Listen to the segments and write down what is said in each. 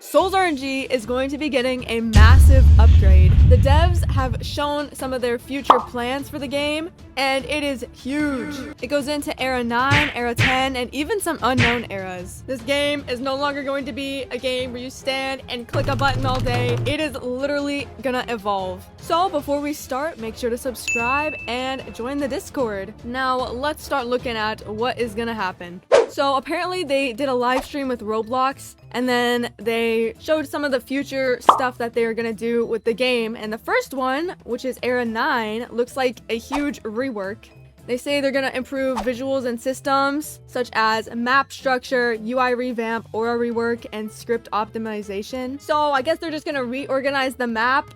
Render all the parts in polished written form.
Souls RNG is going to be getting a massive upgrade. The devs have shown some of their future plans for the game, and it is huge. It goes into Era 9, Era 10, and even some unknown eras. This game is no longer going to be a game where you stand and click a button all day. It is literally gonna evolve. So before we start, make sure to subscribe and join the Discord. Now let's start looking at what is gonna happen. So apparently they did a live stream with Roblox, and then they showed some of the future stuff that they are gonna do with the game. And the first one, which is Era 9, looks like a huge rework. They say they're gonna improve visuals and systems, such as map structure, UI revamp, aura rework, and script optimization. So I guess they're just gonna reorganize the map,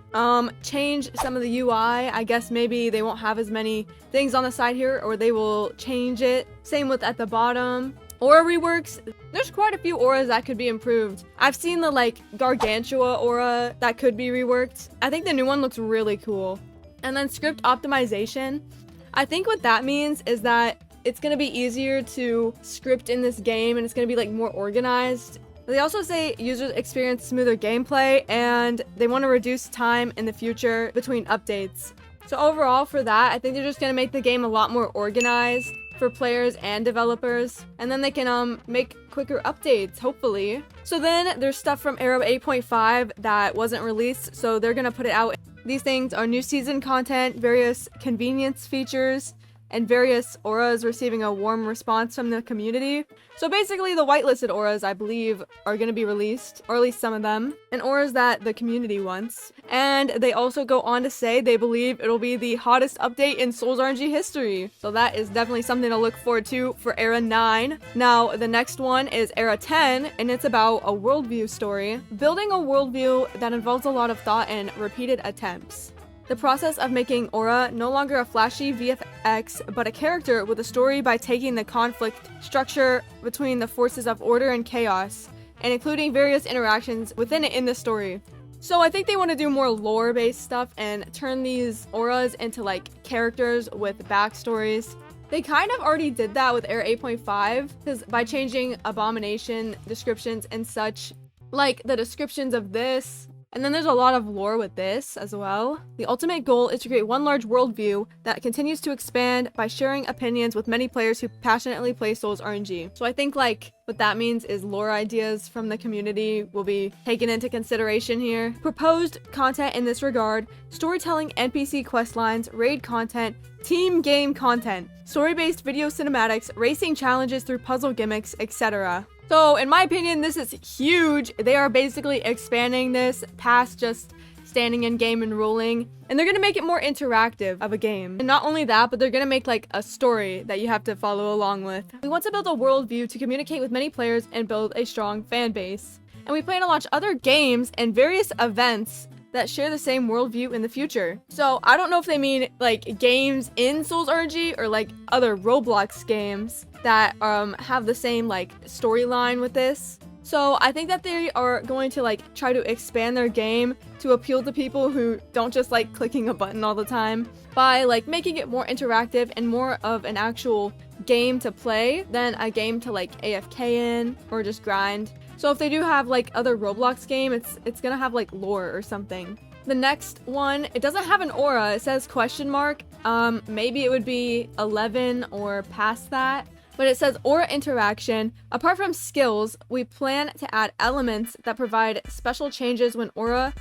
change some of the UI. I guess maybe they won't have as many things on the side here, or they will change it. Same with at the bottom. Aura reworks, there's quite a few auras that could be improved. I've seen the Gargantua aura that could be reworked. I think the new one looks really cool. And then script optimization. I think what that means is that it's going to be easier to script in this game, and it's going to be more organized. They also say users experience smoother gameplay, and they want to reduce time in the future between updates. So overall for that, I think they're just going to make the game a lot more organized for players and developers, and then they can make quicker updates, hopefully. So then there's stuff from Era 8.5 that wasn't released, so they're gonna put it out. These things are new season content, various convenience features, and various auras receiving a warm response from the community. So basically the whitelisted auras, I believe, are going to be released, or at least some of them, and auras that the community wants. And they also go on to say they believe it'll be the hottest update in Souls RNG history. So that is definitely something to look forward to for Era 9. Now, the next one is Era 10, and it's about a worldview story. Building a worldview that involves a lot of thought and repeated attempts. The process of making Aura no longer a flashy VFX, but a character with a story by taking the conflict structure between the forces of order and chaos, and including various interactions within it in the story. So I think they want to do more lore-based stuff and turn these auras into characters with backstories. They kind of already did that with Era 8.5, because by changing abomination descriptions and such, the descriptions of this. And then there's a lot of lore with this as well. The ultimate goal is to create one large worldview that continues to expand by sharing opinions with many players who passionately play Souls RNG. So I think what that means is lore ideas from the community will be taken into consideration here. Proposed content in this regard: storytelling, NPC questlines, raid content, team game content, story-based video cinematics, racing challenges through puzzle gimmicks, etc. So, in my opinion, this is huge. They are basically expanding this past just standing in game and ruling, and they're gonna make it more interactive of a game. And not only that, but they're gonna make a story that you have to follow along with. We want to build a worldview to communicate with many players and build a strong fan base. And we plan to launch other games and various events that share the same worldview in the future. So I don't know if they mean games in Souls RNG or other Roblox games that have the same storyline with this. So I think that they are going to try to expand their game to appeal to people who don't just clicking a button all the time by making it more interactive and more of an actual game to play than a game to AFK in or just grind. So if they do have other Roblox game, it's gonna have lore or something. The next one, it doesn't have an aura, it says question mark. Maybe it would be 11 or past that. But it says aura interaction. Apart from skills, we plan to add elements that provide special changes when aura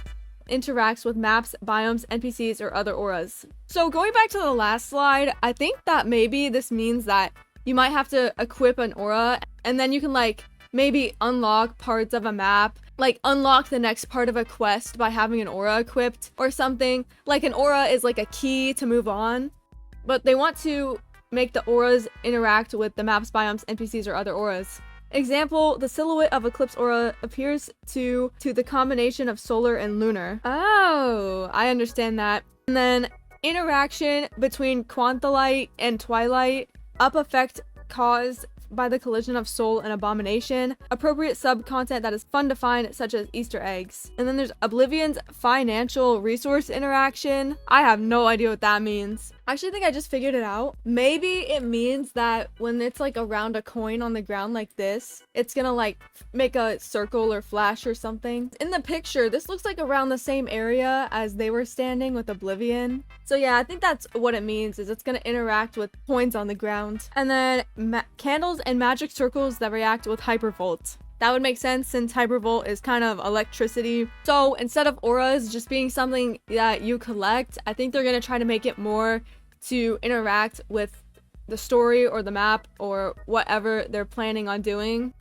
interacts with maps, biomes, NPCs, or other auras. So going back to the last slide, I think that maybe this means that you might have to equip an aura, and then you can maybe unlock parts of a map, unlock the next part of a quest by having an aura equipped or something. An aura is a key to move on, but they want to make the auras interact with the maps, biomes, NPCs, or other auras. Example, the silhouette of Eclipse aura appears to the combination of solar and lunar. Oh, I understand that. And then interaction between Quanthalite and Twilight, up effect caused by the collision of soul and abomination, appropriate sub-content that is fun to find, such as Easter eggs. And then there's Oblivion's financial resource interaction. I have no idea what that means. I actually think I just figured it out. Maybe it means that when it's like around a coin on the ground like this, it's gonna like make a circle or flash or something. In the picture, this looks like around the same area as they were standing with Oblivion. So yeah, I think that's what it means, is it's gonna interact with coins on the ground. And then candles and magic circles that react with hypervolt. That would make sense since hypervolt is kind of electricity. So instead of auras just being something that you collect, I think they're going to try to make it more to interact with the story or the map or whatever they're planning on doing.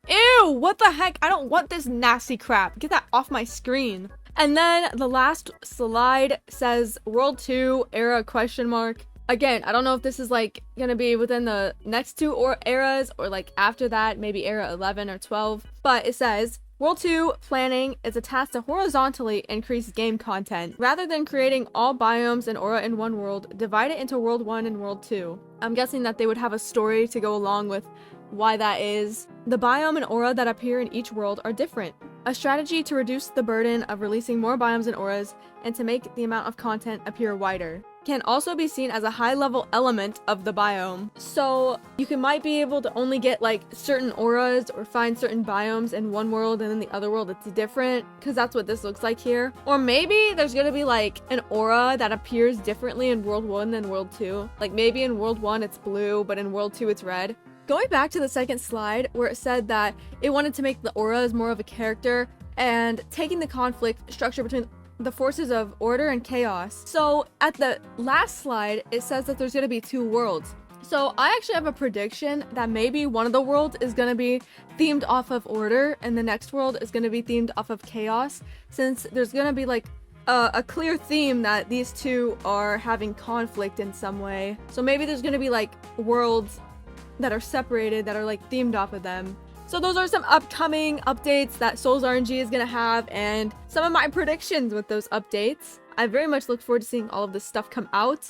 Ew, what the heck? I don't want this nasty crap. Get that off my screen. And then the last slide says World 2 era question mark. Again, I don't know if this is like gonna be within the next two eras or like after that, maybe era 11 or 12, but it says World 2 planning is a task to horizontally increase game content. Rather than creating all biomes and aura in one world, divide it into World 1 and World 2. I'm guessing that they would have a story to go along with why that is. The biome and aura that appear in each world are different. A strategy to reduce the burden of releasing more biomes and auras and to make the amount of content appear wider. Can also be seen as a high-level element of the biome. So you might be able to only get like certain auras or find certain biomes in one world and in the other world it's different, because that's what this looks like here. Or maybe there's gonna be like an aura that appears differently in World 1 than World 2. Like maybe in World 1 it's blue, but in World 2 it's red. Going back to the second slide where it said that it wanted to make the auras more of a character and taking the conflict structure between the forces of order and chaos. So at the last slide, it says that there's going to be two worlds. So I actually have a prediction that maybe one of the worlds is going to be themed off of order and the next world is going to be themed off of chaos, since there's going to be like a clear theme that these two are having conflict in some way. So maybe there's going to be like worlds that are separated that are like themed off of them. So those are some upcoming updates that Souls RNG is going to have and some of my predictions with those updates. I very much look forward to seeing all of this stuff come out.